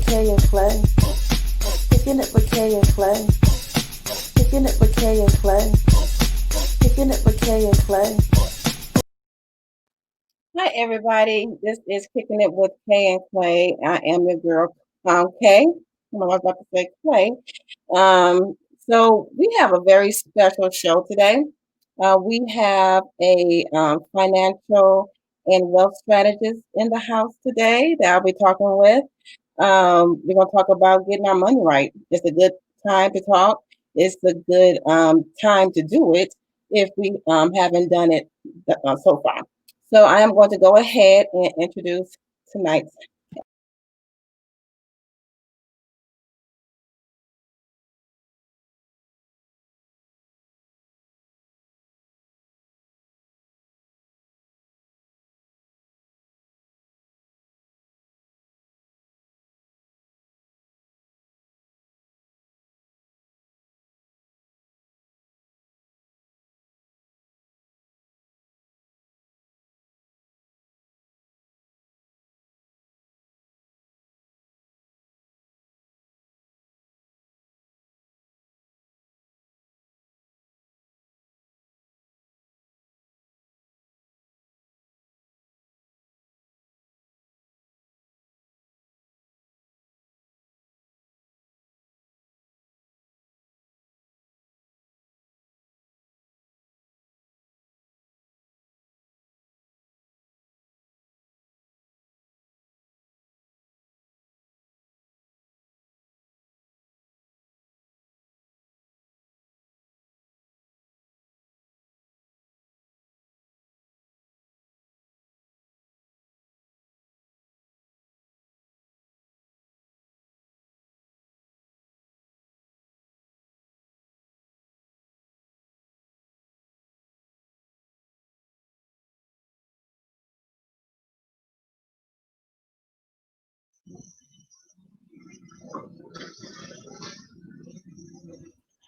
Kay and Clay. Kicking it with Kay and Clay. Kicking it with Kay and Clay. Kicking it with Kay and Clay. Hi, everybody. This is Kicking It with Kay and Clay. I am your girl, Kay. I was about to say Clay. So we have a very special show today. We have a financial and wealth strategist in the house today that I'll be talking with. We're going to talk about getting our money right. It's a good time to talk. It's a good time to do it if we haven't done it so far. So I am going to go ahead and introduce tonight's.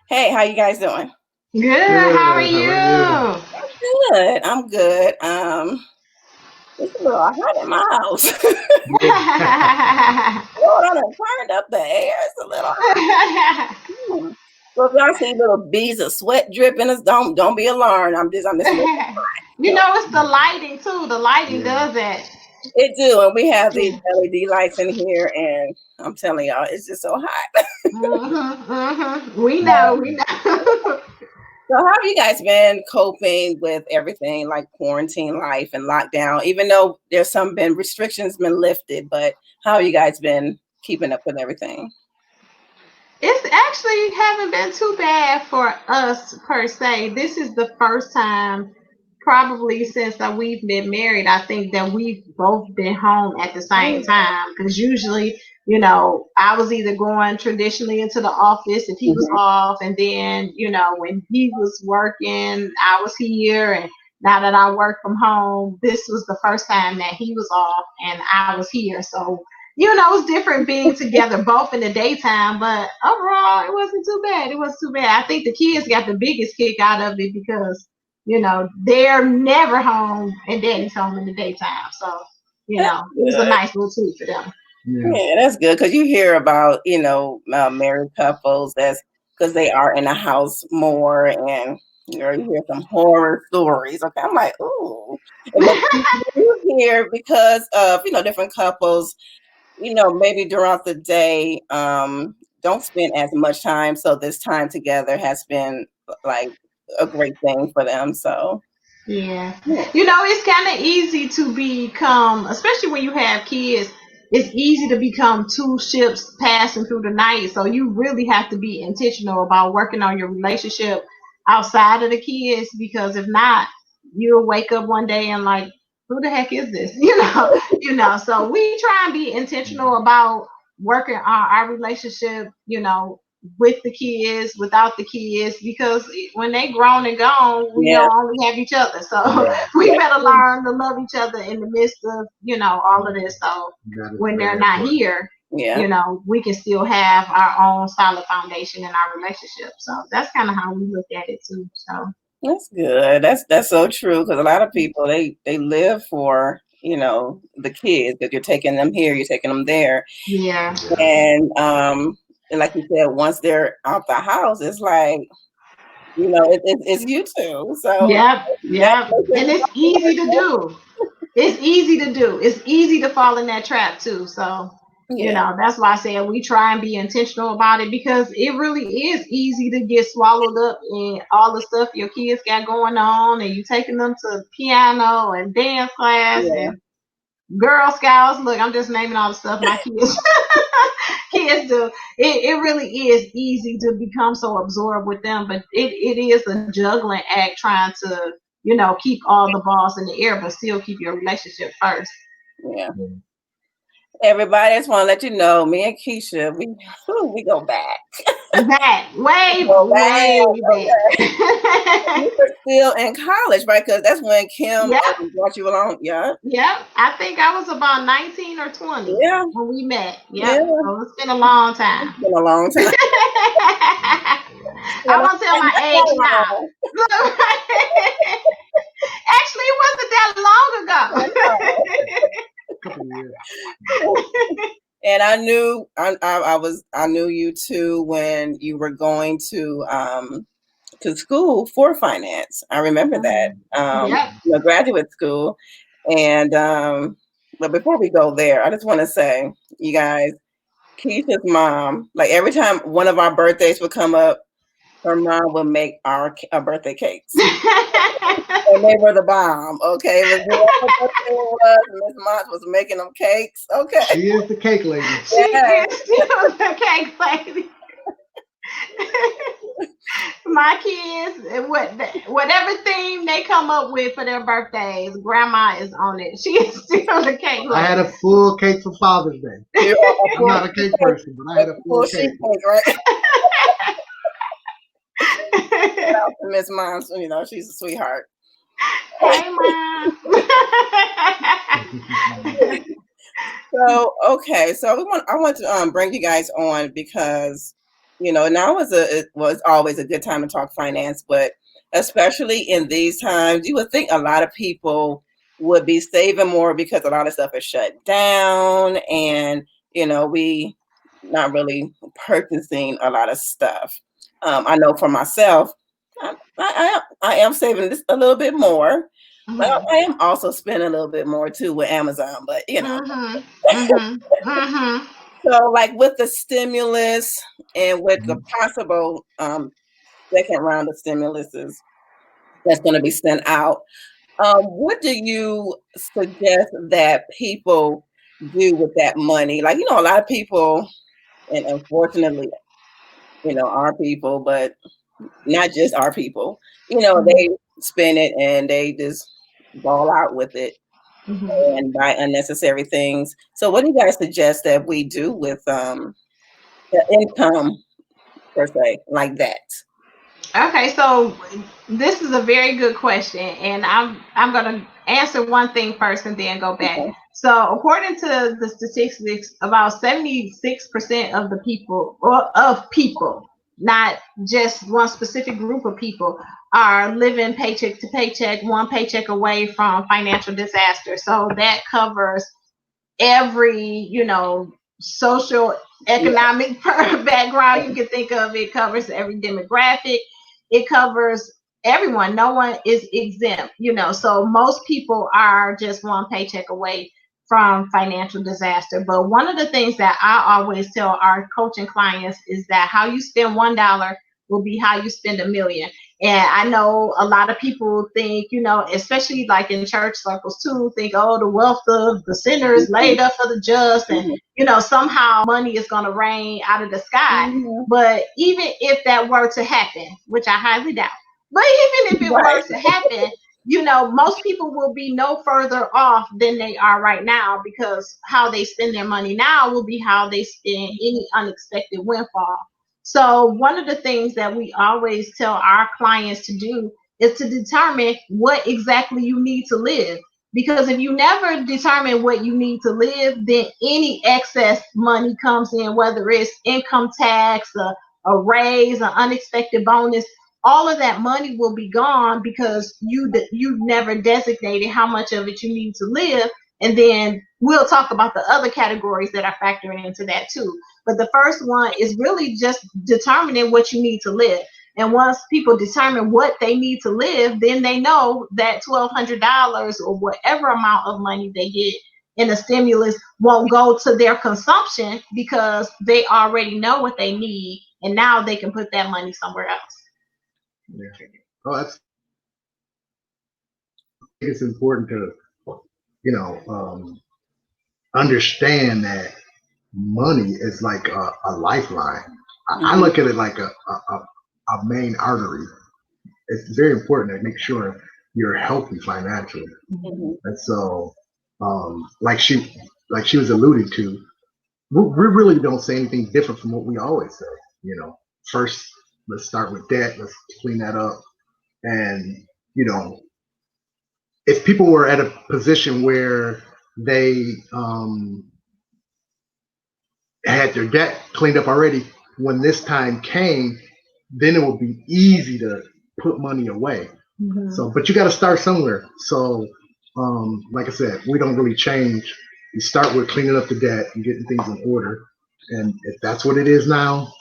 Hey, how you guys doing? Good. How are you? Good. I'm good. It's a little hot in my house. Lord, I done turned up the air. It's a little hot. So if y'all see little beads of sweat dripping us, don't be alarmed. I'm just You know, it's the lighting too. The lighting does that. it do, and we have these LED lights in here, and I'm telling y'all, it's just so hot. We know. We know. So how have you guys been coping with everything like quarantine life and lockdown? Even though there's some been restrictions been lifted, but how have you guys been keeping up with everything? It's actually haven't been too bad for us per se. This is the first time, probably since we've been married. I think that we've both been home at the same time because usually, I was either going traditionally into the office if he was Mhm. off, and then when he was working, I was here, and now that I work from home, this was the first time that he was off and I was here. So it's different being together both in the daytime, but overall, it wasn't too bad. It wasn't too bad. I think the kids got the biggest kick out of it because, they're never home and daddy's home in the daytime. So, That's it was a good. nice little treat for them. Yeah, that's good because you hear about married couples that's because they are in the house more, and you hear some horror stories. Okay, I'm like, ooh, but you hear because of different couples, maybe throughout the day, don't spend as much time. So this time together has been like a great thing for them. So Yeah. yeah. It's kind of easy to become, especially when you have kids, it's easy to become two ships passing through the night. So you really have to be intentional about working on your relationship outside of the kids because if not, you'll wake up one day and like, who the heck is this? So we try and be intentional about working on our relationship, with the kids, without the kids, because when they grown and gone, we Yeah. don't only have each other. So we better learn to love each other in the midst of, all of this. So when they're not here, Yeah. we can still have our own solid foundation in our relationship. So that's kind of how we look at it too. So That's good. That's so true because a lot of people they live for the kids, that you're taking them here, you're taking them there. Yeah. And like you said, once they're out the house, it's like, it's you two. So Yep. that Yep. makes And it it's easy to do. It's easy to do. It's easy to fall in that trap too. So, yeah, that's why I said we try and be intentional about it, because it really is easy to get swallowed up in all the stuff your kids got going on, and you taking them to piano and dance class yeah, and Girl Scouts. Look, I'm just naming all the stuff my kids kids do. It really is easy to become so absorbed with them, but it is a juggling act trying to, keep all the balls in the air, but still keep your relationship first. yeah. Everybody, I just want to let you know, me and Keisha, we go back. Back, We way, go back. way You back. were still in college, right? Because that's when Kim Yep, brought you along. Yeah, yep. I think I was about 19 or 20 yeah, when we met. Yep. yeah. So it's been a long It's time. been a long time. I And won't tell not my age that now. long. Actually, it wasn't that long ago. Couple of years. And I knew you too when you were going to school for finance. I remember that. Yep. Graduate school. And but before we go there, I just want to say, you guys, Keisha's mom, like every time one of our birthdays would come up, her mom would make our birthday cakes. And they were the bomb. Okay, it was whatever birthday it was, Miss Mont was making them cakes. Okay. She is the cake lady. She is still the cake lady. My kids, whatever theme they come up with for their birthdays, grandma is on it. She is still the cake lady. I had a full cake for Father's Day. I'm not a cake person, but I had a full sheet cake. cake, right? Shout out to Miss Mom, she's a sweetheart. Hey, Mom. So okay, so I want to bring you guys on because now it was always a good time to talk finance, but especially in these times, you would think a lot of people would be saving more because a lot of stuff is shut down, and we not really purchasing a lot of stuff. I know for myself, I am saving just a little bit more. Well, I am also spending a little bit more too with Amazon, but So like with the stimulus and with the possible second round of stimuluses that's going to be sent out, what do you suggest that people do with that money? Like, a lot of people, and unfortunately, our people, but not just our people, they spend it and they just ball out with it and buy unnecessary things. So what do you guys suggest that we do with the income per se, like that? Okay, so this is a very good question, and I'm gonna answer one thing first and then go back. Okay. So according to the statistics, about 76% of the people, or of people, not just one specific group of people, are living paycheck to paycheck, one paycheck away from financial disaster. So that covers every, social economic background you can think of. It covers every demographic. It covers everyone. No one is exempt, so most people are just one paycheck away from financial disaster. But one of the things that I always tell our coaching clients is that how you spend $1 will be how you spend $1 million. And I know a lot of people think, especially like in church circles too, think, oh, the wealth of the sinner is laid up for the just, and somehow money is going to rain out of the sky. But even if that were to happen, which I highly doubt, but even if it were to happen, most people will be no further off than they are right now, because how they spend their money now will be how they spend any unexpected windfall. So one of the things that we always tell our clients to do is to determine what exactly you need to live. Because if you never determine what you need to live, then any excess money comes in, whether it's income tax, a raise, an unexpected bonus, all of that money will be gone because you never designated how much of it you need to live. And then we'll talk about the other categories that are factoring into that too. But the first one is really just determining what you need to live. And once people determine what they need to live, then they know that $1,200 or whatever amount of money they get in a stimulus won't go to their consumption because they already know what they need. And now they can put that money somewhere else. Yeah. Oh, that's, it's important to, understand that money is like a lifeline. I look at it like a main artery. It's very important to make sure you're healthy financially. And so, like she was alluding to, we really don't say anything different from what we always say. First, let's start with debt. Let's clean that up. And, if people were at a position where they had their debt cleaned up already, when this time came, then it would be easy to put money away. So, but you got to start somewhere. So, like I said, we don't really change. You start with cleaning up the debt and getting things in order. And if that's what it is now,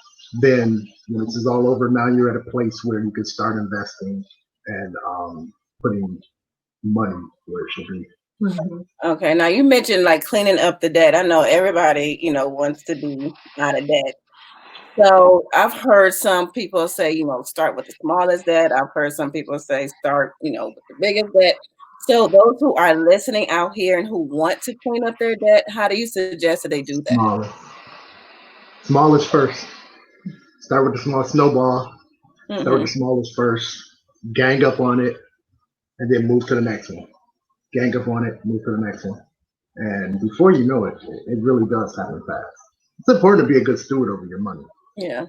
then when this is all over, now you're at a place where you can start investing and putting money where it should be. Okay, now you mentioned like cleaning up the debt. I know everybody, wants to be out of debt. So I've heard some people say, start with the smallest debt. I've heard some people say start, with the biggest debt. So those who are listening out here and who want to clean up their debt, how do you suggest that they do that? Smallest first. Start with the small snowball. Start with the smallest first. Gang up on it, and then move to the next one. Gang up on it, move to the next one. And before you know it, it really does happen fast. It's important to be a good steward over your money. Yeah.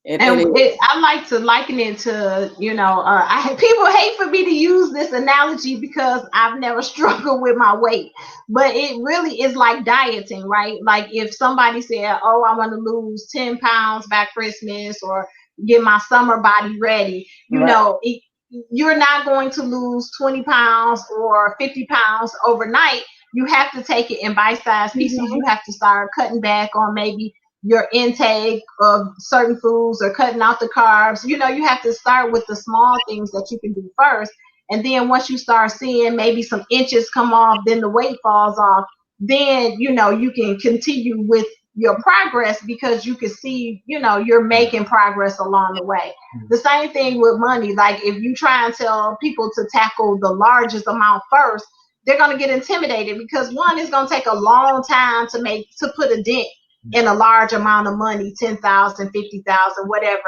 I like to liken it to, people hate for me to use this analogy because I've never struggled with my weight, but it really is like dieting, right? Like if somebody said, oh, I want to lose 10 pounds by Christmas or get my summer body ready, you're not going to lose 20 pounds or 50 pounds overnight. You have to take it in bite-sized pieces. You have to start cutting back on maybe your intake of certain foods or cutting out the carbs. You have to start with the small things that you can do first. And then once you start seeing maybe some inches come off, then the weight falls off, then, you can continue with your progress because you can see, you're making progress along the way. The same thing with money. Like if you try and tell people to tackle the largest amount first, they're going to get intimidated because one, it's going to take a long time to put a dent in a large amount of money, 10,000, 50,000, whatever,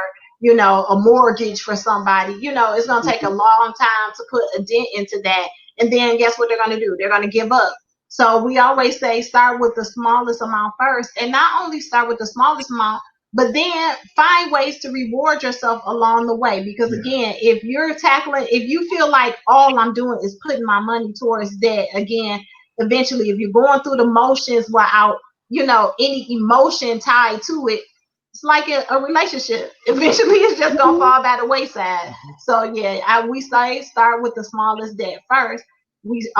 a mortgage for somebody, it's going to take a long time to put a dent into that. And then guess what they're going to do? They're going to give up. So we always say start with the smallest amount first, and not only start with the smallest amount, but then find ways to reward yourself along the way. Because again, if you feel like all I'm doing is putting my money towards debt, again, eventually, if you're going through the motions without any emotion tied to it, it's like a relationship. Eventually, it's just gonna fall by the wayside. So we say start with the smallest debt first. We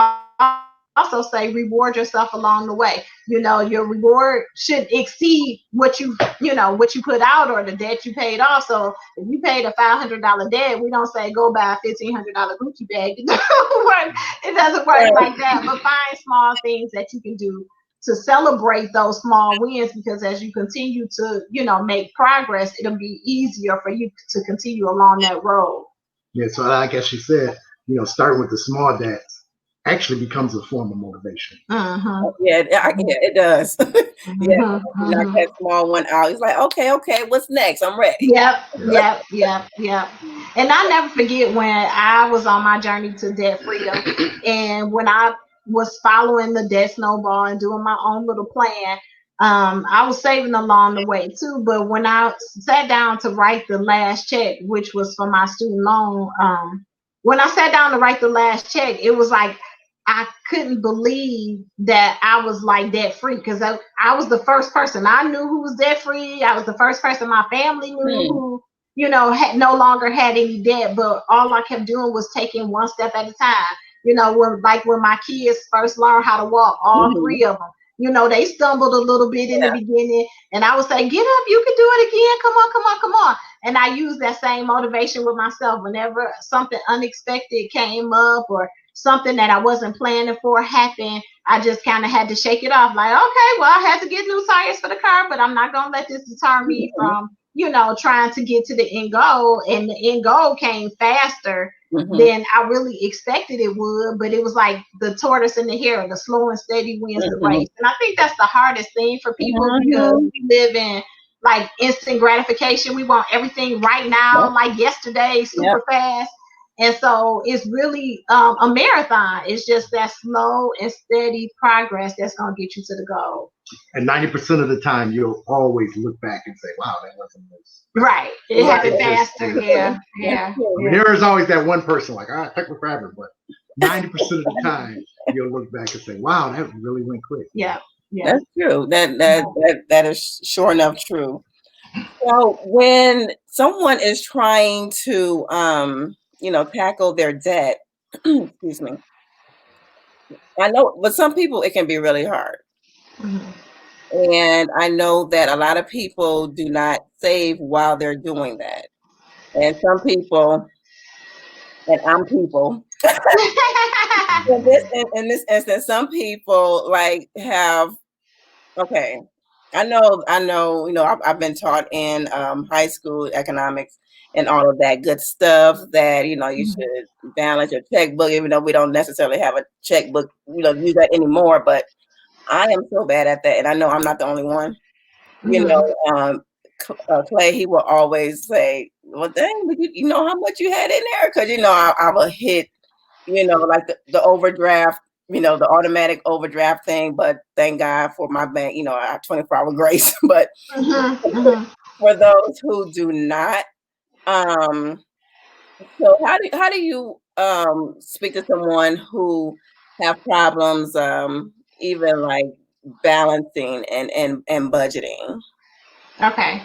also say reward yourself along the way. Your reward should exceed what you put out or the debt you paid off. So if you paid a $500 debt, we don't say go buy a $1,500 Gucci bag. It doesn't work like that. But find small things that you can do to celebrate those small wins, because as you continue to, make progress, it'll be easier for you to continue along that road. Yeah, so like as she said, starting with the small debts actually becomes a form of motivation. Yeah, it does. Knock that small one out. He's like, okay, what's next? I'm ready. Yep. And I never forget when I was on my journey to debt freedom, and when I was following the debt snowball and doing my own little plan, I was saving along the way too. But when I sat down to write the last check, which was for my student loan, when I sat down to write the last check, it was like I couldn't believe that I was like debt free, because I was the first person I knew who was debt free. I was the first person my family knew who, no longer had any debt. But all I kept doing was taking one step at a time. when my kids first learned how to walk, all Mhm. three of them, they stumbled a little bit in the beginning, and I would say, get up, you can do it again, come on, come on, come on. And I use that same motivation with myself whenever something unexpected came up or something that I wasn't planning for happened. I just kind of had to shake it off, like, okay, well, I had to get new tires for the car, but I'm not gonna let this deter me from trying to get to the end goal. And the end goal came faster than I really expected it would, but it was like the tortoise and the hare, the slow and steady wins the race. And I think that's the hardest thing for people because we live in like instant gratification. We want everything right now, like yesterday, super fast. And so it's really a marathon. It's just that slow and steady progress that's going to get you to the goal. And 90% of the time, you'll always look back and say, wow, that wasn't this. Right. It happened faster. Yeah. I mean, there is always that one person like, it took me forever. But 90% of the time, you'll look back and say, wow, that really went quick. Yeah. That's true. That is sure enough true. So when someone is trying to, tackle their debt, excuse me, I know, but some people it can be really hard. And I know that a lot of people do not save while they're doing that. And some people, and I'm people, in this instance, some people like have, okay, I know, I've been taught in high school economics and all of that good stuff that, you should balance your checkbook, even though we don't necessarily have a checkbook, use that anymore. But I am so bad at that. And I know I'm not the only one. Clay, he will always say, well, dang, but you know how much you had in there? Because, I will hit, like the overdraft, the automatic overdraft thing. But thank God for my bank, I have 24-hour grace. But for those who do not, so how do you speak to someone who have problems, even like balancing and budgeting? Okay.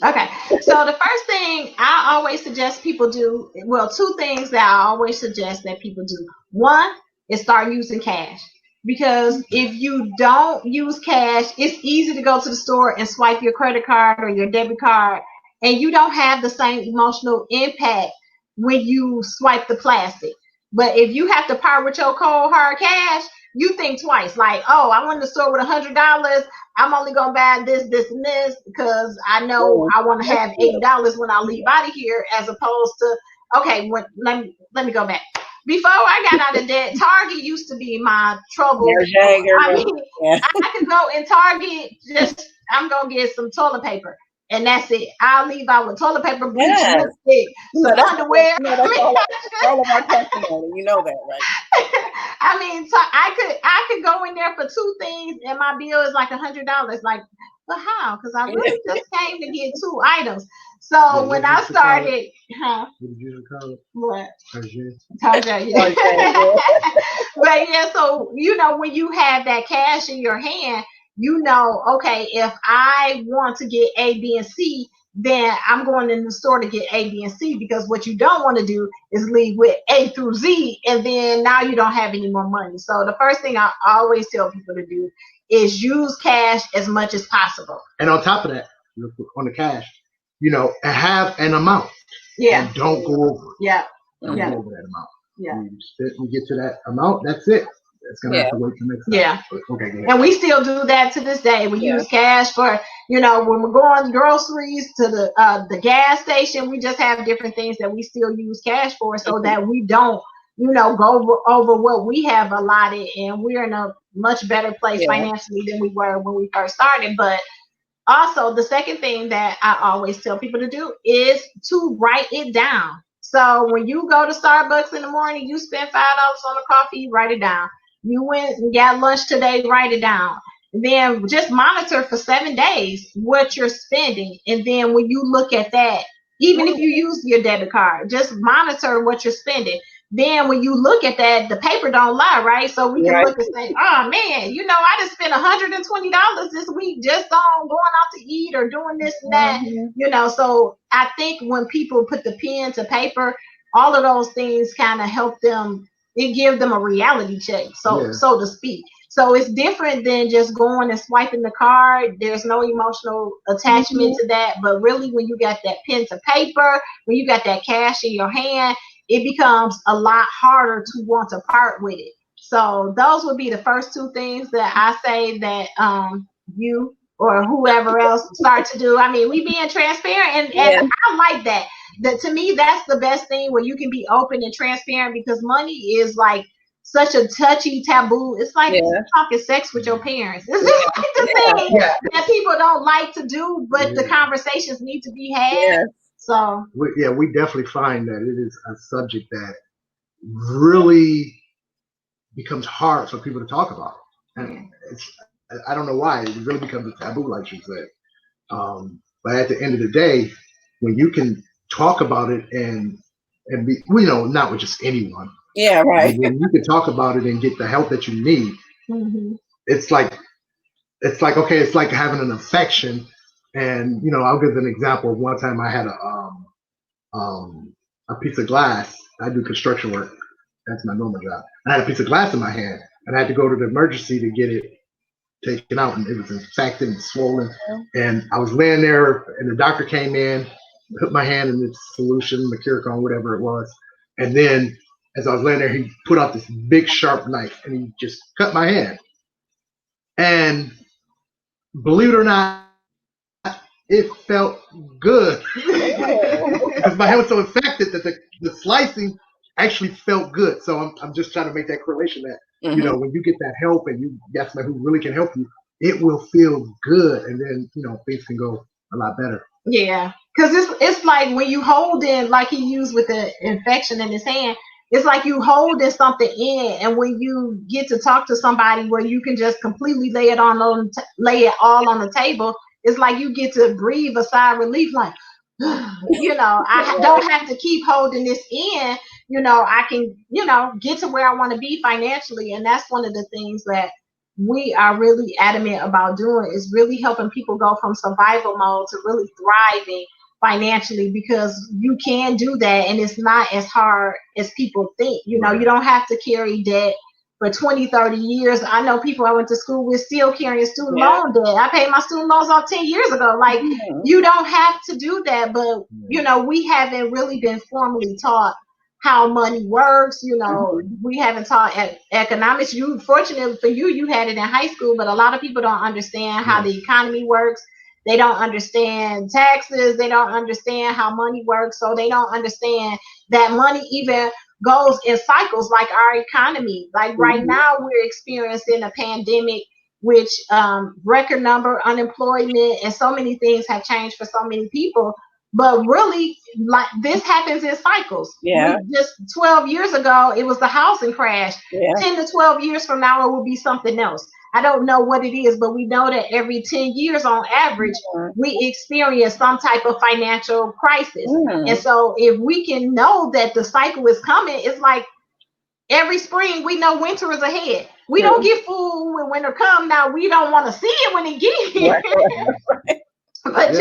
Okay. So the first thing I always suggest people do, well, two things that I always suggest that people do. One is start using cash. Because if you don't use cash, it's easy to go to the store and swipe your credit card or your debit card, and you don't have the same emotional impact when you swipe the plastic. But if you have to part with your cold hard cash, you think twice. Like, oh, I went to the store with $100. I'm only gonna buy this, this, and this because I know I want to have $8 when I leave out of here, as opposed to let me go back. Before I got out of debt, Target used to be my trouble. I could go in Target, I'm gonna get some toilet paper, and that's it. I'll leave out with toilet paper, bleach, lipstick, some underwear. That's all of our testimony. You know that, right? I mean, so I could go in there for two things, and my bill is like $100. Like, but how? Because I really just came to get two items. So when I started, what did you call it? What? Target. But yeah, so when you have that cash in your hand, okay, if I want to get A, B, and C, then I'm going in the store to get A, B, and C, because what you don't want to do is leave with A through Z, and then now you don't have any more money. So the first thing I always tell people to do is use cash as much as possible. And on top of that, on the cash, have an amount. Yeah. And don't go over it. Yeah. Don't go over that amount. Yeah. When you get to that amount, that's it. It's gonna have to wait till next time. Yeah. Okay, go ahead. And we still do that to this day. We use cash for, when we're going groceries to the gas station. We just have different things that we still use cash for, so that we don't, go over what we have allotted, and we're in a much better place financially than we were when we first started. But also, the second thing that I always tell people to do is to write it down. So when you go to Starbucks in the morning, you spend $5 on a coffee, write it down. You went and got lunch today, write it down. And then just monitor for 7 days what you're spending. And then when you look at that, even if you use your debit card, just monitor what you're spending. Then when you look at that, the paper don't lie, right? So we can look and say, oh man, I just spent $120 this week just on going out to eat or doing this and that. So I think when people put the pen to paper, all of those things kind of help them. It gives them a reality check, so to speak. So it's different than just going and swiping the card. There's no emotional attachment to that. But really, when you got that pen to paper, when you got that cash in your hand, it becomes a lot harder to want to part with it. So those would be the first two things that I say that you or whoever else start to do. I mean, we being transparent, and I like that. That to me, that's the best thing where you can be open and transparent, because money is like such a touchy taboo. It's like talking sex with your parents. It's just like the thing that people don't like to do, but the conversations need to be had. So we definitely find that it is a subject that really becomes hard for people to talk about, and I don't know why it really becomes a taboo, like you said. But at the end of the day, when you can talk about it and be, not with just anyone. Yeah, right. When you can talk about it and get the help that you need, it's like okay, it's like having an affection. And I'll give an example of one time I had a piece of glass. I do construction work. That's my normal job. I had a piece of glass in my hand, and I had to go to the emergency to get it taken out, and it was infected and swollen. And I was laying there, and the doctor came in, put my hand in the solution, Mercurochrome, whatever it was, and then as I was laying there, he put out this big sharp knife, and he just cut my hand. And believe it or not, it felt good because my hand was so infected that the slicing actually felt good. So I'm just trying to make that correlation that when you get that help and you get somebody who really can help you, it will feel good, and then things can go a lot better. Yeah, because it's like when you hold in, like he used with the infection in his hand, it's like you holding something in, and when you get to talk to somebody where you can just completely lay it all on the table, it's like you get to breathe a sigh of relief, like I don't have to keep holding this in. I can get to where I want to be financially, and that's one of the things that we are really adamant about doing, is really helping people go from survival mode to really thriving financially, because you can do that, and it's not as hard as people think. You don't have to carry debt for 20, 30 years. I know people I went to school with still carrying student loan debt. I paid my student loans off 10 years ago. Like, you don't have to do that, but we haven't really been formally taught how money works. We haven't taught economics. Fortunately for you, you had it in high school, but a lot of people don't understand how the economy works. They don't understand taxes. They don't understand how money works. So they don't understand that money even goes in cycles, like our economy. Like right now, we're experiencing a pandemic, which record number unemployment, and so many things have changed for so many people. But really, like, this happens in cycles. Just 12 years ago, it was the housing crash. 10 to 12 years from now, it will be something else. I don't know what it is, but we know that every 10 years on average, we experience some type of financial crisis. And so if we can know that the cycle is coming, it's like every spring we know winter is ahead. We don't get fooled when winter comes. Now, we don't want to see it when it gets here. But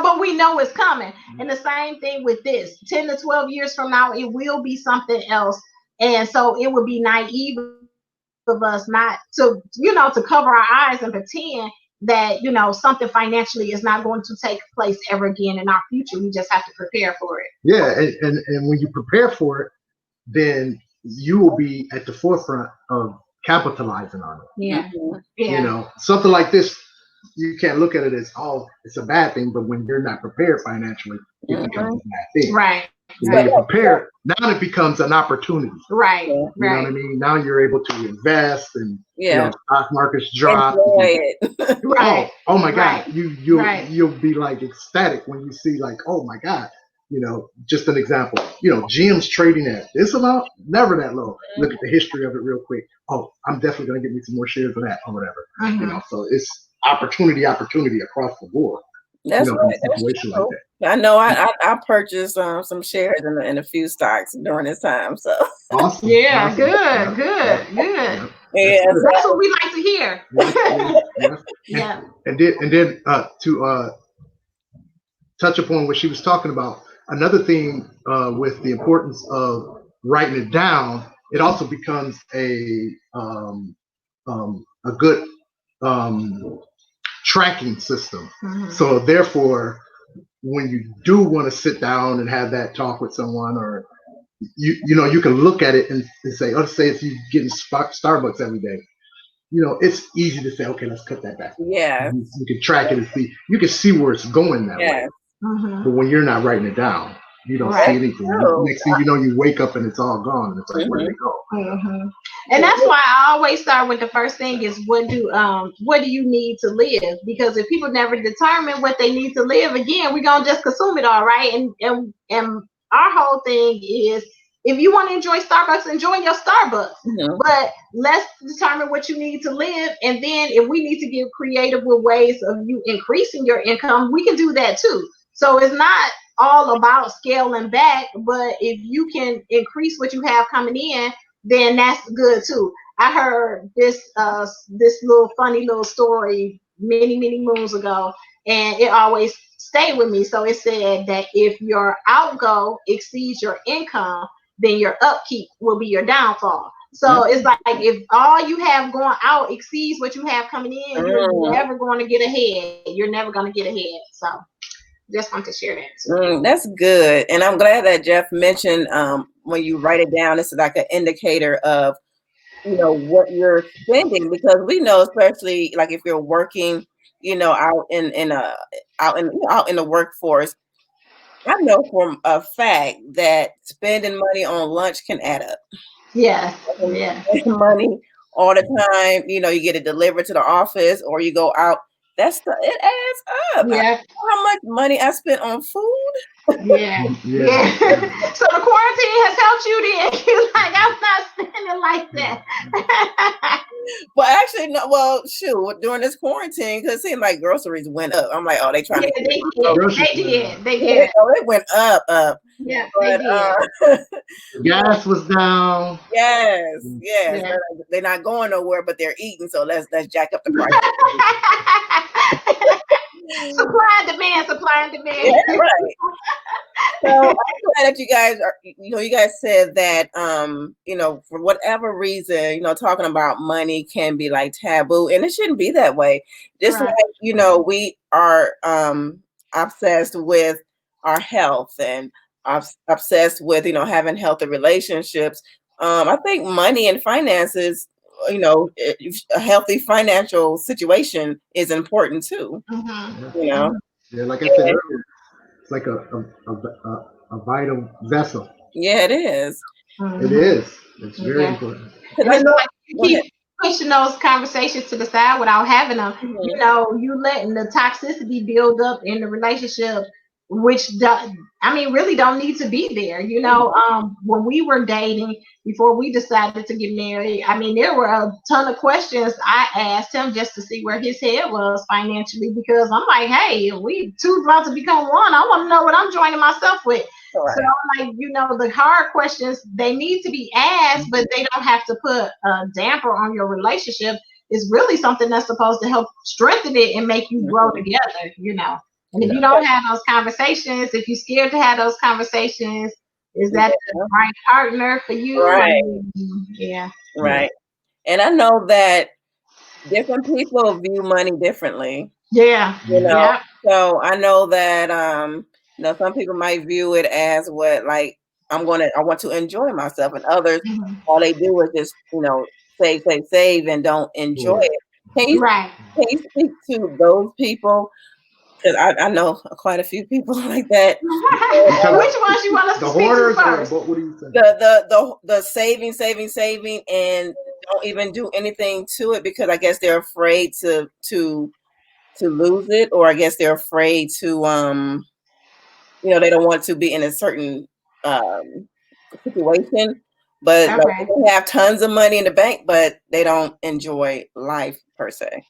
but we know it's coming. And the same thing with this. 10 to 12 years from now, it will be something else. And so it would be naive of us not to to cover our eyes and pretend that something financially is not going to take place ever again in our future. We just have to prepare for it. And when you prepare for it, then you will be at the forefront of capitalizing on it. Something like this, you can't look at it as, it's a bad thing, but when you're not prepared financially, it becomes a bad thing. Right. When you're prepared, now it becomes an opportunity. Right. You know what I mean? Now you're able to invest, and stock markets drop. Right. Oh my God. You'll be like ecstatic when you see, like, oh my God. Just an example. GM's trading at this amount, never that low. Look at the history of it real quick. Oh, I'm definitely gonna get me some more shares of that or whatever. So it's opportunity across the board. That's right. That's true. Like that. I know I purchased some shares in a few stocks during this time. So awesome. Yeah, awesome. Good. Yeah, that's what we like to hear. And then to touch upon what she was talking about, another thing with the importance of writing it down, it also becomes a good um, tracking system. So therefore, when you do want to sit down and have that talk with someone, or you can look at it and say, let's say if you're getting Starbucks every day, it's easy to say, okay, let's cut that back. Yes. You can track it and see. You can see where it's going that way. Yes. But when you're not writing it down, you don't see anything. Next thing you know, you wake up and it's all gone, and it's like, where did it go? And that's why I always start with the first thing is what do you need to live? Because if people never determine what they need to live, again, we're gonna just consume it all, right? And our whole thing is, if you want to enjoy Starbucks, enjoy your Starbucks. But let's determine what you need to live, and then if we need to get creative with ways of you increasing your income, we can do that too. So it's not all about scaling back, but if you can increase what you have coming in, then that's good too. I heard this little funny little story many moons ago, and it always stayed with me. So it said that if your outgo exceeds your income, then your upkeep will be your downfall. So it's like if all you have going out exceeds what you have coming in, you're never going to get ahead. You're never going to get ahead. So just want to share that. That's good. And I'm glad that Jeff mentioned when you write it down, it's like an indicator of, what you're spending, because we know, especially like if you're working, out in the workforce, I know for a fact that spending money on lunch can add up. Yeah. Money all the time, you get it delivered to the office, or you go out. It adds up. Yeah. How much money I spent on food. Yeah. So the quarantine has helped you then. You're like, I'm not spending like that. But actually, no. Well, shoot, during this quarantine, because it seemed like groceries went up. I'm like, oh, they trying to. They did. It went up. Yeah, but, they did. Gas was down. Yes. They're not going nowhere, but they're eating. So let's jack up the price. Supply and demand. Yeah, right. So I'm glad that you guys are, you guys said that, for whatever reason, talking about money can be like taboo, and it shouldn't be that way. Just like, we are obsessed with our health and obsessed with, having healthy relationships. I think money and finances, a healthy financial situation is important too. Yeah, like I said earlier, it's like a vital vessel. Yeah, it is. It is. It's very important. And it's like you keep pushing those conversations to the side without having them. You letting the toxicity build up in the relationship, which really don't need to be there. When we were dating before we decided to get married, there were a ton of questions I asked him just to see where his head was financially, because I'm like, hey, we two about to become one. I want to know what I'm joining myself with. Right. So I'm like, the hard questions, they need to be asked, but they don't have to put a damper on your relationship. It's really something that's supposed to help strengthen it and make you grow together, And if you don't have those conversations, if you're scared to have those conversations, is that the right partner for you? Right. Yeah. Right. And I know that different people view money differently. Yeah. So I know that some people might view it as what, like, I want to enjoy myself, and others, all they do is just, save and don't enjoy it. Can you speak to those people? Because I know quite a few people like that. Which ones you want us to speak to first? What do you think? The saving, and don't even do anything to it, because I guess they're afraid to lose it, or I guess they're afraid to they don't want to be in a certain situation. But they have tons of money in the bank, but they don't enjoy life per se.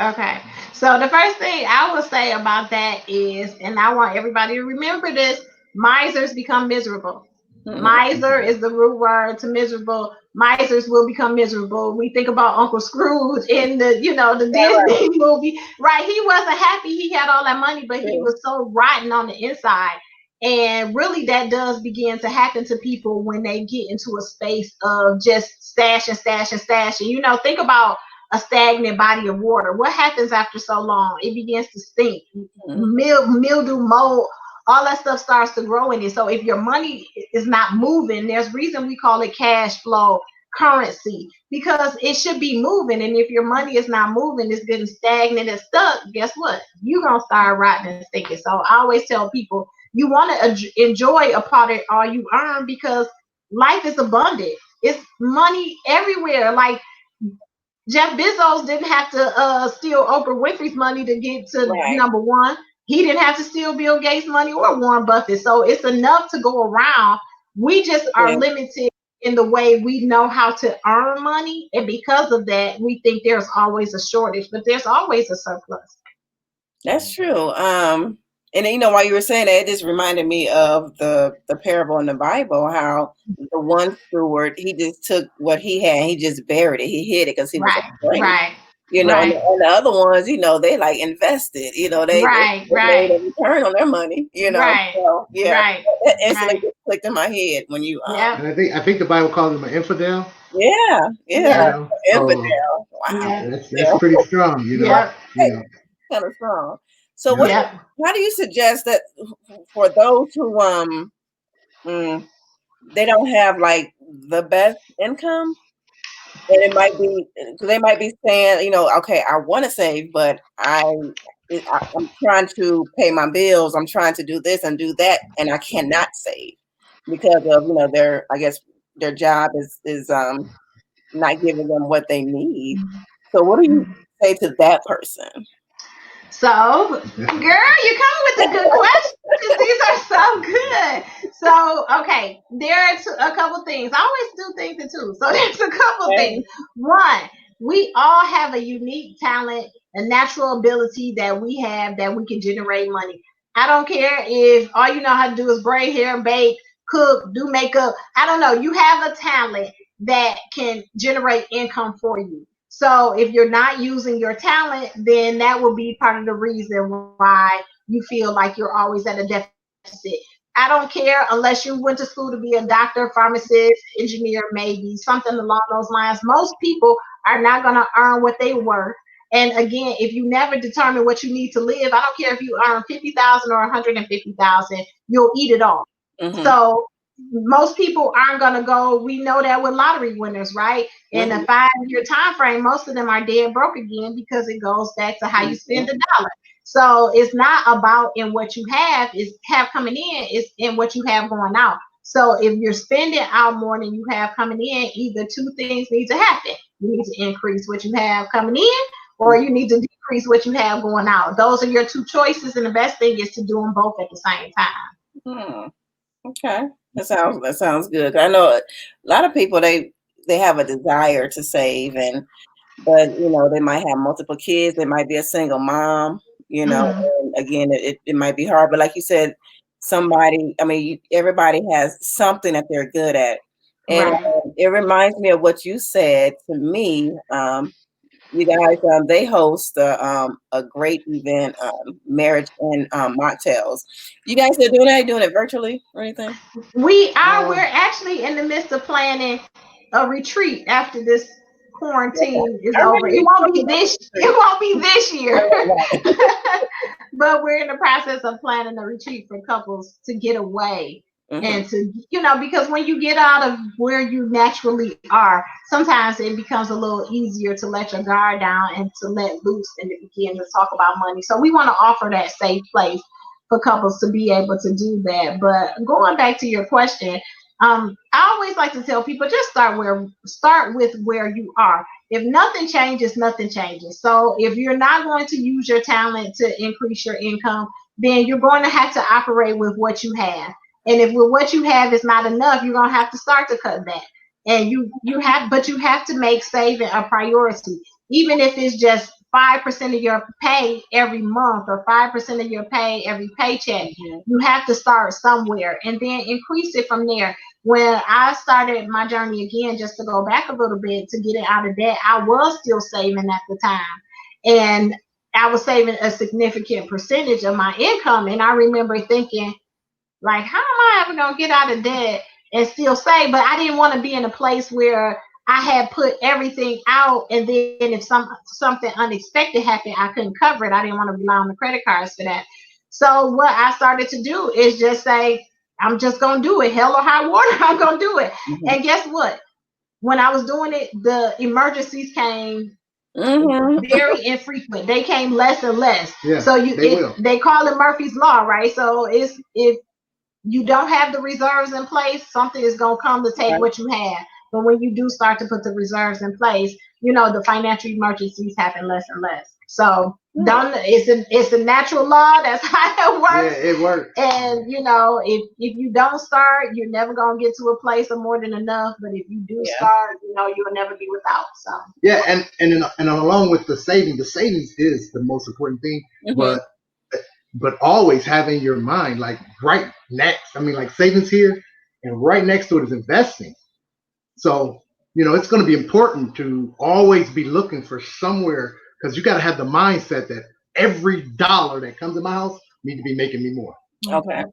Okay. So the first thing I will say about that is, and I want everybody to remember this, misers become miserable. Miser is the root word to miserable. Misers will become miserable. We think about Uncle Scrooge in the Disney movie, right? He wasn't happy he had all that money, but he was so rotten on the inside. And really, that does begin to happen to people when they get into a space of just stash and stash and stash. And, think about a stagnant body of water. What happens after so long? It begins to stink. Mildew, mold, all that stuff starts to grow in it. So if your money is not moving, there's reason we call it cash flow currency, because it should be moving. And if your money is not moving, it's getting stagnant and stuck, guess what? You're going to start rotting and stinking. So I always tell people, you want to enjoy a part of all you earn, because life is abundant. It's money everywhere. Like Jeff Bezos didn't have to steal Oprah Winfrey's money to get to number one. He didn't have to steal Bill Gates' money or Warren Buffett. So it's enough to go around. We just are limited in the way we know how to earn money. And because of that, we think there's always a shortage, but there's always a surplus. That's true. And while you were saying that, it just reminded me of the parable in the Bible, how the one steward, he just took what he had, he just buried it, he hid it because he was afraid. Right. And the other ones, they like invested, they made a return on their money, Right. So that instantly just clicked in my head when you and I think the Bible calls him an infidel. Yeah. Infidel. Wow. That's pretty strong, Kind of strong. So how do you suggest that for those who they don't have like the best income, and they might be saying, okay, I want to save, but I'm trying to pay my bills, I'm trying to do this and do that, and I cannot save because of their job is not giving them what they need. So what do you say to that person? So, girl, you're coming with the good questions. These are so good. So, okay, there's a couple things. I always do things in two. So there's a couple things. One, we all have a unique talent, a natural ability that we have that we can generate money. I don't care if all you know how to do is braid hair, bake, cook, do makeup. I don't know. You have a talent that can generate income for you. So if you're not using your talent, then that will be part of the reason why you feel like you're always at a deficit. I don't care unless you went to school to be a doctor, pharmacist, engineer, maybe something along those lines. Most people are not going to earn what they worth. And again, if you never determine what you need to live, I don't care if you earn 50,000 or 150,000, you'll eat it all. So most people aren't going to go. We know that with lottery winners, right? In a 5-year time frame, most of them are dead broke again, because it goes back to how you spend the dollar. So it's not about in what you have coming in, it's in what you have going out. So if you're spending out more than you have coming in, either two things need to happen. You need to increase what you have coming in, or you need to decrease what you have going out. Those are your two choices, and the best thing is to do them both at the same time. Okay, that sounds good. I know a lot of people, they have a desire to save, but they might have multiple kids, they might be a single mom, and again, it might be hard. But like you said, everybody has something that they're good at, and it reminds me of what you said to me. You guys, they host a great event, marriage and mocktails. You guys are doing that? Doing it virtually or anything? We are. We're actually in the midst of planning a retreat after this quarantine is over. It won't be this year. But we're in the process of planning a retreat for couples to get away. And to, because when you get out of where you naturally are, sometimes it becomes a little easier to let your guard down and to let loose and to begin to talk about money. So we want to offer that safe place for couples to be able to do that. But going back to your question, I always like to tell people, just start with where you are. If nothing changes, nothing changes. So if you're not going to use your talent to increase your income, then you're going to have to operate with what you have. And if with what you have is not enough, you're going to have to start to cut back. And you have to make saving a priority. Even if it's just 5% of your pay every month or 5% of your pay every paycheck, you have to start somewhere and then increase it from there. When I started my journey again, just to go back a little bit to get it out of debt, I was still saving at the time. And I was saving a significant percentage of my income. And I remember thinking, Like, how am I ever gonna get out of debt and still save? But I didn't want to be in a place where I had put everything out, and then if something unexpected happened, I couldn't cover it. I didn't want to rely on the credit cards for that. So what I started to do is just say, I'm just gonna do it, hell or high water. I'm gonna do it. Mm-hmm. And guess what? When I was doing it, the emergencies came very infrequent. They came less and less. Yeah, So will. they call it Murphy's Law, right? So it's if you don't have the reserves in place, something is going to come to take what you have. But when you do start to put the reserves in place, the financial emergencies happen less and less. So don't it's a natural law. That's how it works. Yeah, it works. And if you don't start, you're never gonna get to a place of more than enough. But if you do start, you'll never be without. So yeah, and along with the savings is the most important thing. But always having your mind like right next. I mean, like savings here, and right next to it is investing. So it's going to be important to always be looking for somewhere, because you got to have the mindset that every dollar that comes in my house need to be making me more. Okay.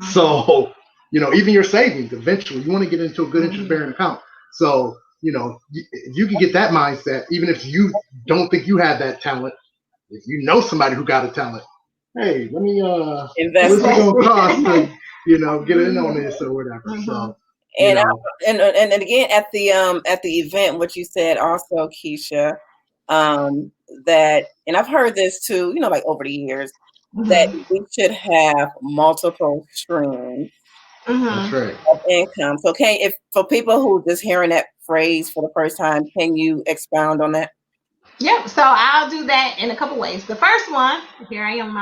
So even your savings, eventually you want to get into a good interest bearing account. So if you can get that mindset, even if you don't think you have that talent, if you know somebody who got a talent, hey, let me invest. What's it gonna cost to get in on this or whatever. So and again at the event, what you said also, Keisha, that, and I've heard this too, like over the years, that we should have multiple streams That's right. of income. So if for people who just hearing that phrase for the first time, can you expound on that? Yep. So I'll do that in a couple ways. The first one, here I am,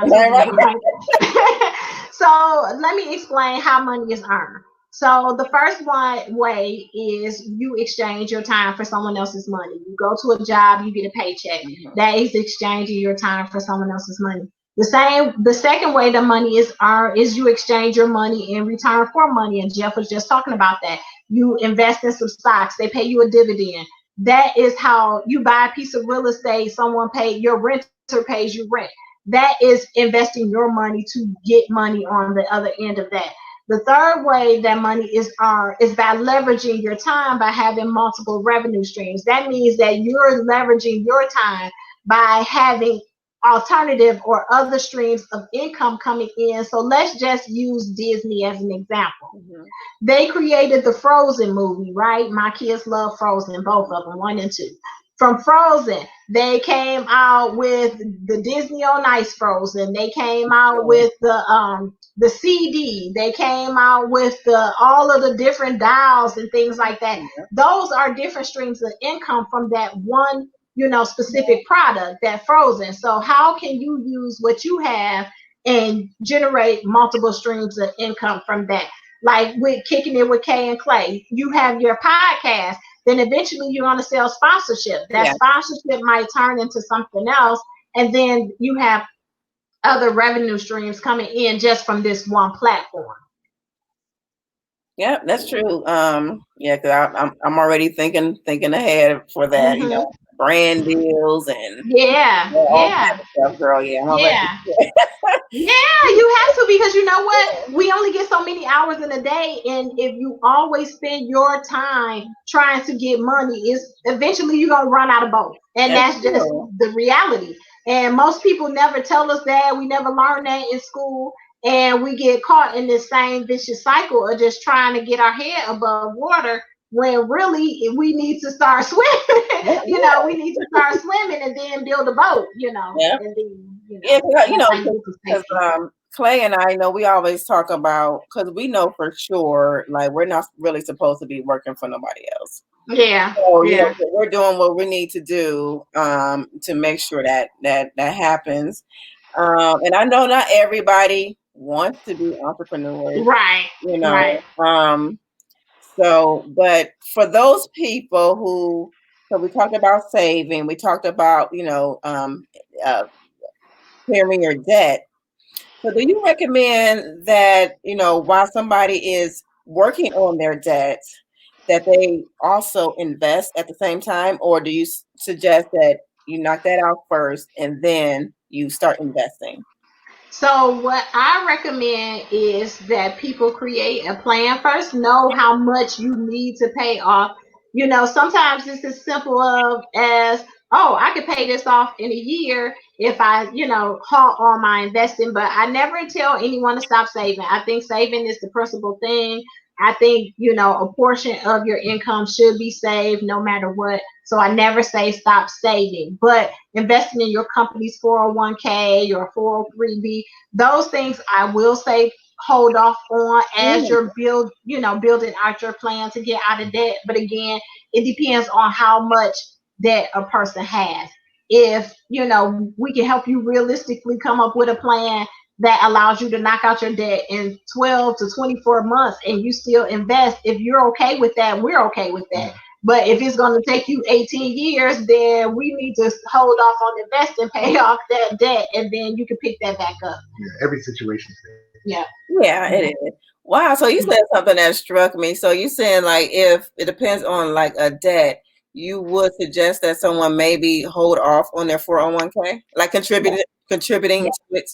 So let me explain how money is earned. So the first way is you exchange your time for someone else's money. You go to a job, you get a paycheck. That is exchanging your time for someone else's money. The second way the money is earned is you exchange your money in return for money. And Jeff was just talking about that. You invest in some stocks, they pay you a dividend. That is how you buy a piece of real estate. Your renter pays you rent. That is investing your money to get money on the other end of that. The third way that money is earned is by leveraging your time by having multiple revenue streams. That means that you're leveraging your time by having alternative or other streams of income coming in. So let's just use Disney as an example. They created the Frozen movie, right? My kids love Frozen, both of them, 1 and 2. From Frozen, they came out with the Disney on Ice Frozen. They came out with the CD. They came out with all of the different dolls and things like that. Those are different streams of income from that one specific product, that Frozen. So how can you use what you have and generate multiple streams of income from that? Like with Kicking It with Kay and Clay, you have your podcast, then eventually you're going to sell sponsorship. That sponsorship might turn into something else, and then you have other revenue streams coming in just from this one platform. Yeah, that's true. Because I'm already thinking ahead for that. Brand deals and all kinds of stuff, girl. Yeah, you have to, because you know what? We only get so many hours in a day, and if you always spend your time trying to get money, is eventually you're gonna run out of both, and that's just the reality. And most people never tell us that. We never learn that in school. And we get caught in this same vicious cycle of just trying to get our head above water, when really we need to start swimming. We need to start swimming and then build a boat. And then, because Clay and I know we always talk about, because we know for sure, like, we're not really supposed to be working for nobody else. Yeah. So we're doing what we need to do to make sure that happens. And I know not everybody wants to be entrepreneurs, right? Right. So, but for those people who, so we talked about saving, we talked about clearing your debt. So, do you recommend that while somebody is working on their debt, that they also invest at the same time, or do you suggest that you knock that out first and then you start investing? So what I recommend is that people create a plan first, know how much you need to pay off. Sometimes it's as simple as, oh, I could pay this off in a year if I, halt on my investing, but I never tell anyone to stop saving. I think saving is the principal thing. I think, a portion of your income should be saved no matter what. So I never say stop saving, but investing in your company's 401k or 403b, those things I will say hold off on as Mm. you're building out your plan to get out of debt. But again, it depends on how much debt a person has. If we can help you realistically come up with a plan that allows you to knock out your debt in 12 to 24 months and you still invest, if you're okay with that, we're okay with that. But if it's going to take you 18 years, then we need to hold off on investing, pay off that debt, and then you can pick that back up. Yeah, every situation. Yeah. Yeah, it is. Wow. So you said something that struck me. So you saying like if it depends on like a debt, you would suggest that someone maybe hold off on their 401k, like contributing Yeah. to it.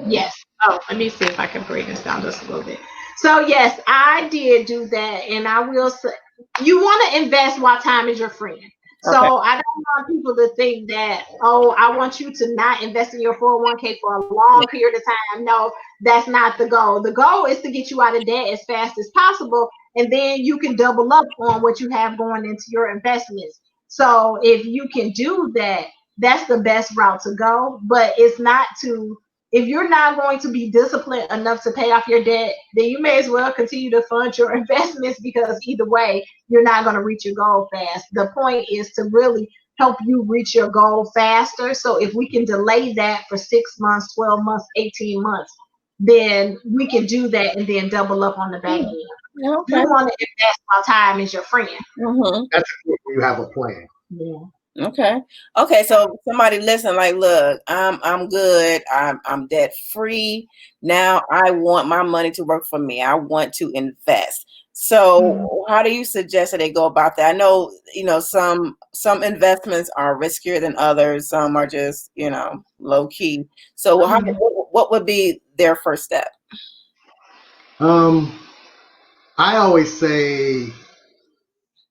Yes. Oh, let me see if I can break this down just a little bit. So yes, I did do that, and I will say you want to invest while time is your friend. So Okay. I don't want people to think that, oh, I want you to not invest in your 401k for a long period of time. No, that's not the goal. The goal is to get you out of debt as fast as possible, and then you can double up on what you have going into your investments. So if you can do that, that's the best route to go. But it's not to if you're not going to be disciplined enough to pay off your debt, then you may as well continue to fund your investments because either way, you're not going to reach your goal fast. The point is to really help you reach your goal faster. So if we can delay that for 6 months, 12 months, 18 months, then we can do that and then double up on the back end. Okay. You want to invest while time is your friend. Mm-hmm. That's when you have a plan. Yeah. Okay. Okay. So somebody listen, like, look, I'm good. I'm debt free. Now I want my money to work for me. I want to invest. So how do you suggest that they go about that? I know, some investments are riskier than others. Some are just, low key. So what would be their first step? I always say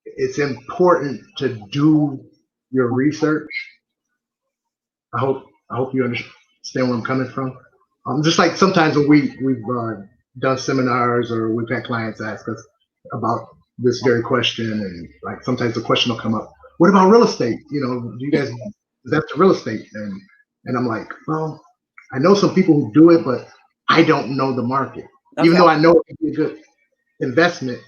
it's important to do your research. I hope you understand where I'm coming from. Just like sometimes when we've done seminars or we've had clients ask us about this very question, and like sometimes the question will come up, "What about real estate? Do you guys invest in real estate?" And I'm like, well, I know some people who do it, but I don't know the market. Okay. Even though I know it can be a good investment,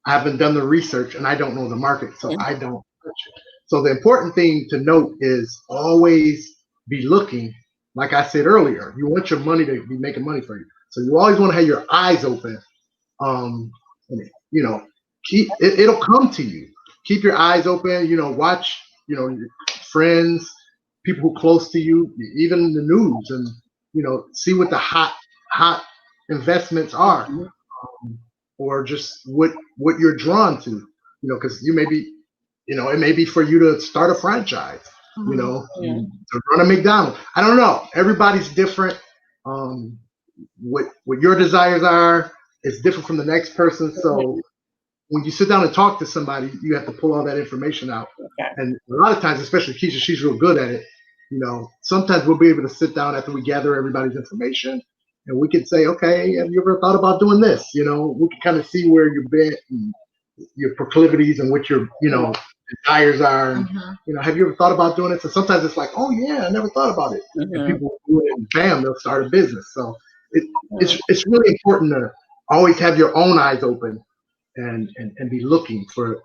I haven't done the research and I don't know the market, so I don't touch it. So the important thing to note is always be looking. Like I said earlier, you want your money to be making money for you. So you always want to have your eyes open. And keep it'll come to you. Keep your eyes open, watch, your friends, people who are close to you, even the news, and see what the hot investments are. Or just what you're drawn to, because you may be, it may be for you to start a franchise, to run a McDonald's. I don't know. Everybody's different. What your desires are is different from the next person. So when you sit down and talk to somebody, you have to pull all that information out. Okay. And a lot of times, especially LaKeisha, she's real good at it. Sometimes we'll be able to sit down after we gather everybody's information, and we can say, okay, have you ever thought about doing this? We can kind of see where you're bent and your proclivities and what your, desires are. And, have you ever thought about doing it? So sometimes it's like, oh yeah, I never thought about it. And people do it and bam, they'll start a business. So it's really important to always have your own eyes open and be looking for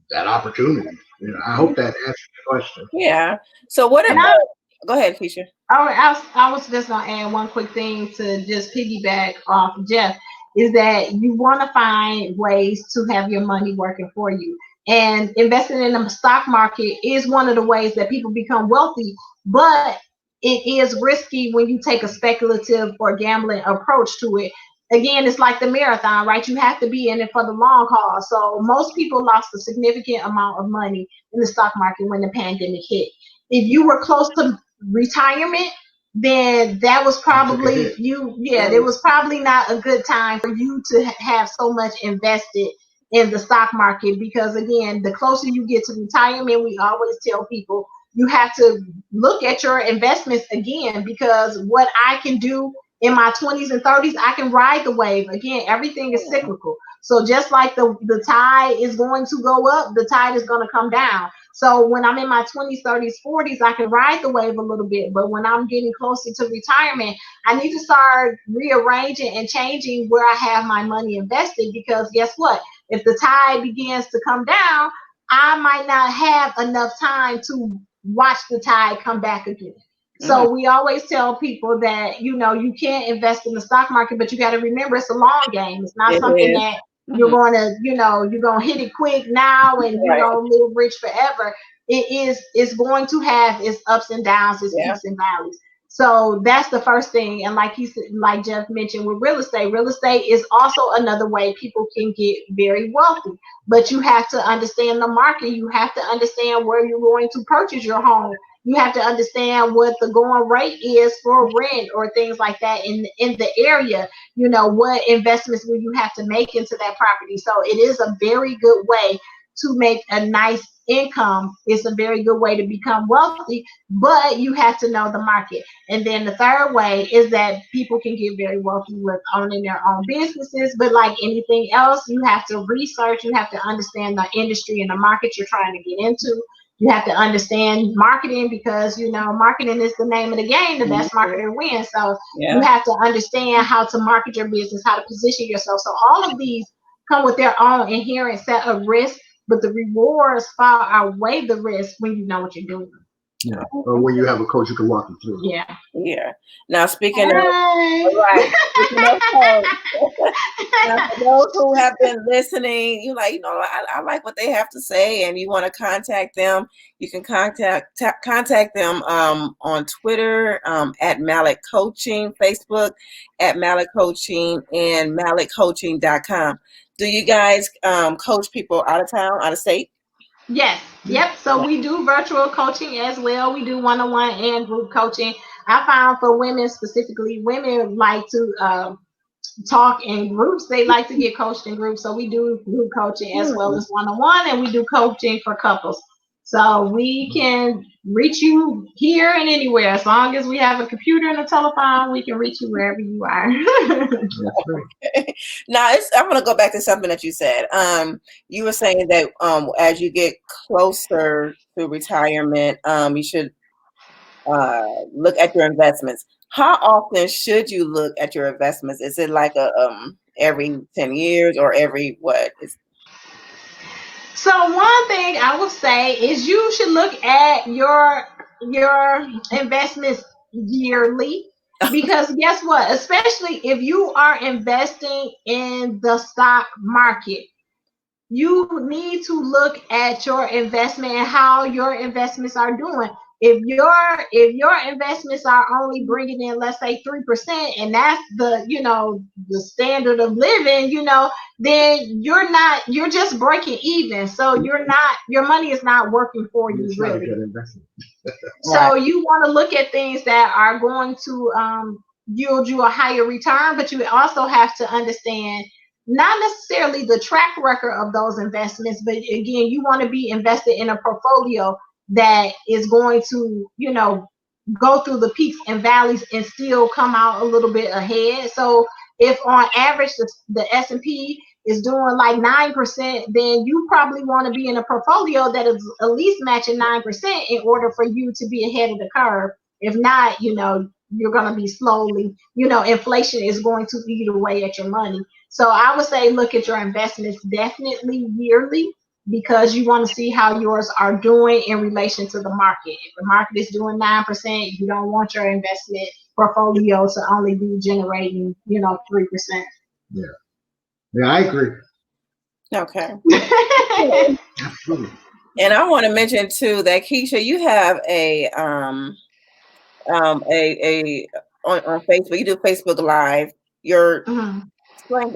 that opportunity. I hope that answers the question. Yeah. So what about? Go ahead, Keisha. I was just gonna add one quick thing to just piggyback off Jeff, is that you want to find ways to have your money working for you. And investing in the stock market is one of the ways that people become wealthy, but it is risky when you take a speculative or gambling approach to it. Again, it's like the marathon, right? You have to be in it for the long haul. So most people lost a significant amount of money in the stock market when the pandemic hit. If you were close to retirement, then that was probably you. Yeah, Right. it was probably not a good time for you to have so much invested in the stock market, because again, the closer you get to retirement, we always tell people you have to look at your investments again, because what I can do in my 20s and 30s, I can ride the wave. Again, everything is cyclical. So just like the tide is going to go up, the tide is going to come down. So when I'm in my 20s, 30s, 40s, I can ride the wave a little bit. But when I'm getting closer to retirement, I need to start rearranging and changing where I have my money invested, because guess what? If the tide begins to come down, I might not have enough time to watch the tide come back again. So we always tell people that, you can't invest in the stock market, but you got to remember it's a long game. It's not It something is. that you're going to, you're going to hit it quick now and you're Right. going to live rich forever. It's going to have its ups and downs, its Yeah. peaks and valleys. So that's the first thing. And like he said, like Jeff mentioned with real estate is also another way people can get very wealthy. But you have to understand the market. You have to understand where you're going to purchase your home. You have to understand what the going rate is for rent or things like that in the area. What investments will you have to make into that property? So it is a very good way to make a nice income. It's a very good way to become wealthy, but you have to know the market. And then the third way is that people can get very wealthy with owning their own businesses. But like anything else, you have to research, you have to understand the industry and the market you're trying to get into. You have to understand marketing, because marketing is the name of the game. The best marketer wins. So you have to understand how to market your business, how to position yourself. So all of these come with their own inherent set of risks, but the rewards far outweigh the risk when you know what you're doing. Yeah. Or when you have a coach who can walk you through. Yeah. Yeah. Now speaking Hey. of right, speaking of coach, now for those who have been listening, you like, I like what they have to say, and you want to contact them, you can contact them on Twitter at Mallett Coaching, Facebook at Mallett Coaching, and MallettCoaching.com. Do you guys coach people out of town, out of state? Yes. Yep. So we do virtual coaching as well. We do one-on-one and group coaching. I found for women specifically, women like to talk in groups. They like to get coached in groups. So we do group coaching as well as one-on-one, and we do coaching for couples. So we can reach you here and anywhere. As long as we have a computer and a telephone, we can reach you wherever you are. Okay. Now I'm going to go back to something that you said. You were saying that as you get closer to retirement, you should look at your investments. How often should you look at your investments? Is it like a every 10 years or every what? So one thing I would say is you should look at your investments yearly, because guess what? Especially if you are investing in the stock market, you need to look at your investment and how your investments are doing. If your investments are only bringing in, let's say 3%, and that's the standard of living, then you're just breaking even. So your money is not working for you It's really. not a good investment. So you want to look at things that are going to yield you a higher return, but you also have to understand not necessarily the track record of those investments, but again, you want to be invested in a portfolio that is going to, go through the peaks and valleys and still come out a little bit ahead. So if on average the S&P is doing like 9%, then you probably want to be in a portfolio that is at least matching 9% in order for you to be ahead of the curve. If not, you're going to be slowly, inflation is going to eat away at your money. So I would say look at your investments definitely yearly, because you want to see how yours are doing in relation to the market. If the market is doing 9%, you don't want your investment portfolio to only be generating, 3%. Yeah. Yeah, I agree. Okay. Absolutely. And I want to mention too that Keisha, you have a on Facebook. You do Facebook Live. You're explain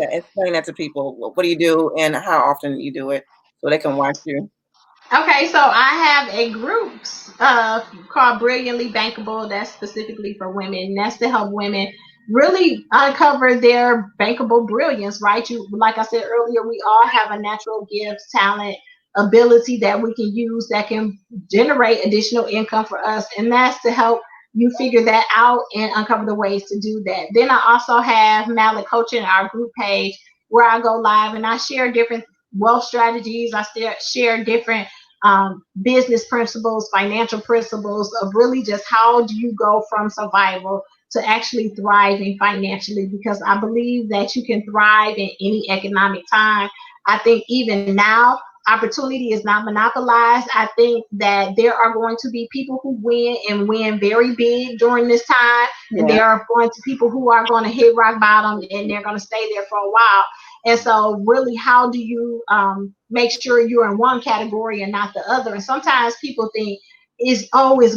that to people. What do you do and how often you do it so they can watch you? Okay, so I have a group called Brilliantly Bankable that's specifically for women. That's to help women really uncover their bankable brilliance, right? You, like I said earlier, we all have a natural gift, talent, ability that we can use that can generate additional income for us, and that's to help you figure that out and uncover the ways to do that. Then I also have Mallett Coaching, our group page, where I go live and I share different wealth strategies. I still share different business principles, financial principles of really just how do you go from survival to actually thriving financially, because I believe that you can thrive in any economic time. I think even now, opportunity is not monopolized. I think that there are going to be people who win and win very big during this time, and Yeah. there are going to people who are going to hit rock bottom and they're going to stay there for a while. And so, really, how do you make sure you're in one category and not the other? And sometimes people think it's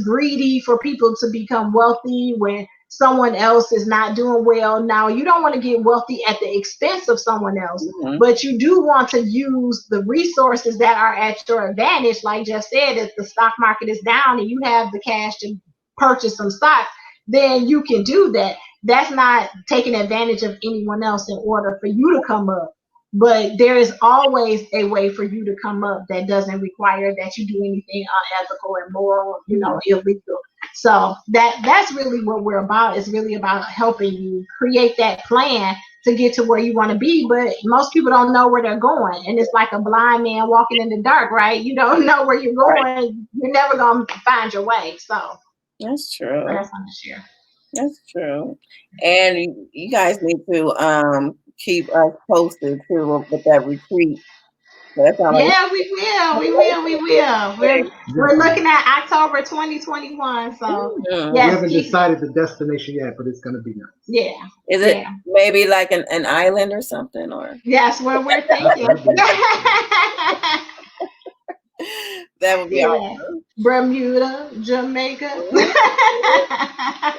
greedy for people to become wealthy when someone else is not doing well. Now, you don't want to get wealthy at the expense of someone else, Mm-hmm. but you do want to use the resources that are at your advantage. Like Jeff said, if the stock market is down and you have the cash to purchase some stock, then you can do that. That's not taking advantage of anyone else in order for you to come up. But there is always a way for you to come up that doesn't require that you do anything unethical, immoral, illegal. So that's really what we're about. It's really about helping you create that plan to get to where you want to be. But most people don't know where they're going. And it's like a blind man walking in the dark, right? You don't know where you're Right. going. You're never going to find your way. So That's true. that's on the share. That's true. And you guys need to keep us posted too with that retreat. So that sounds like Yeah, we will. We will. We will. We're looking at October 2021. So Mhm. We yes, haven't keep, decided the destination yet, but it's gonna be nice. yeah, Is it yeah. maybe like an island or something, or That's what we're thinking. That'd be that would be Yeah, awesome. Bermuda, Jamaica. Mhm.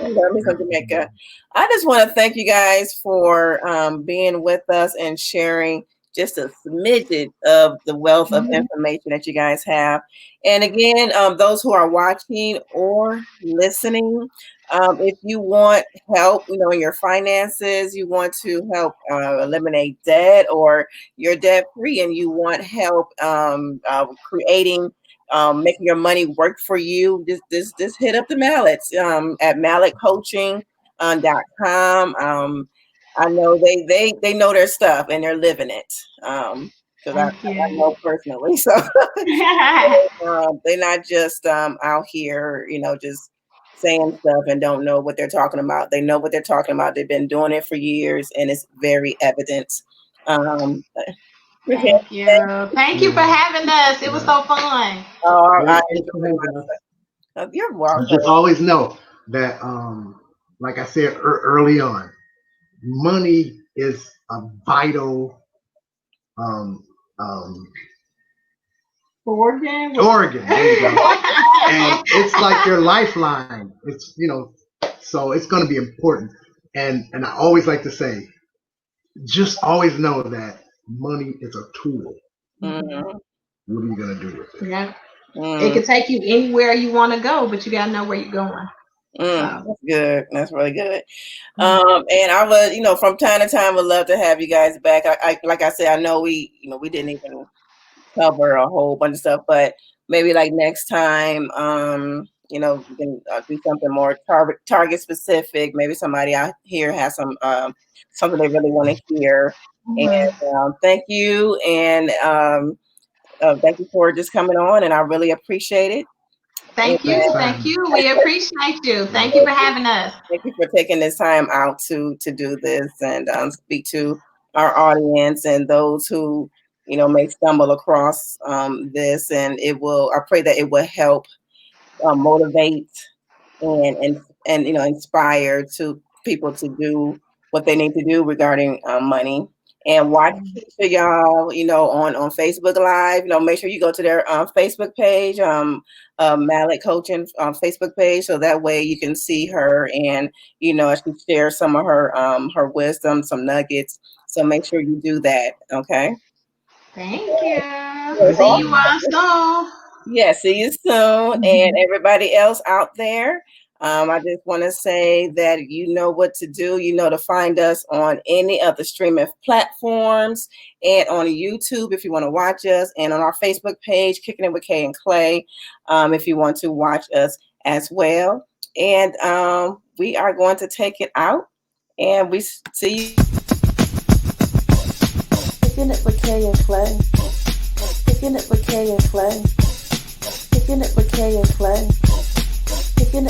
Love me some Jamaica. I just want to thank you guys for being with us and sharing just a smidget of the wealth of Mhm. information that you guys have. And again, those who are watching or listening, if you want help, in your finances, you want to help eliminate debt, or you're debt free and you want help creating making your money work for you, just hit up the Mallets at malletcoaching.com. I know they know their stuff and they're living it. Because I Thank you. know personally. So they're not just out here, just saying stuff and don't know what they're talking about. They know what they're talking about. They've been doing it for years and it's very evident. Um, okay. Thank you. Thank you for having us. It was so fun. I Thanks for enjoy having us. You're And welcome. just always know that, like I said early on, money is a vital um, um, Oregon. organ. There you go. And it's like your lifeline. It's so it's going to be important. And I always like to say, just always know that money is a tool. Mhm. What are you going to do with it? Yeah. It Mm, can take you anywhere you want to go, but you gotta know where you're going. So that's good. That's really good. And I would, from time to time, would love to have you guys back. I like I said, I know we didn't even cover a whole bunch of stuff, but maybe like next time, we can do something more target specific. Maybe somebody out here has something they really want to hear. And thank you, and thank you for just coming on, and I really appreciate it. thank And you, thank you. We appreciate you. Thank you for having us. thank you for taking this time out to do this and speak to our audience and those who may stumble across this. And I pray that it will help motivate and inspire to people to do what they need to do regarding money. And watch Keisha, y'all, on Facebook Live. Make sure you go to their Facebook page, Mallett Coaching Facebook page, so that way you can see her and she shares some of her wisdom, some nuggets. So make sure you do that. Okay. Thank you. You're See you welcome. all soon. Yeah, see you soon. And everybody else out there, I just want to say that you know what to do. You know to find us on any of the streaming platforms and on YouTube if you want to watch us, and on our Facebook page, Kicking It with Kay and Clay, if you want to watch us as well. And we are going to take it out, and we see you. Kicking it with Kay and Clay. Kicking it with Kay and Clay. Kicking it with Kay and Clay. Kicking it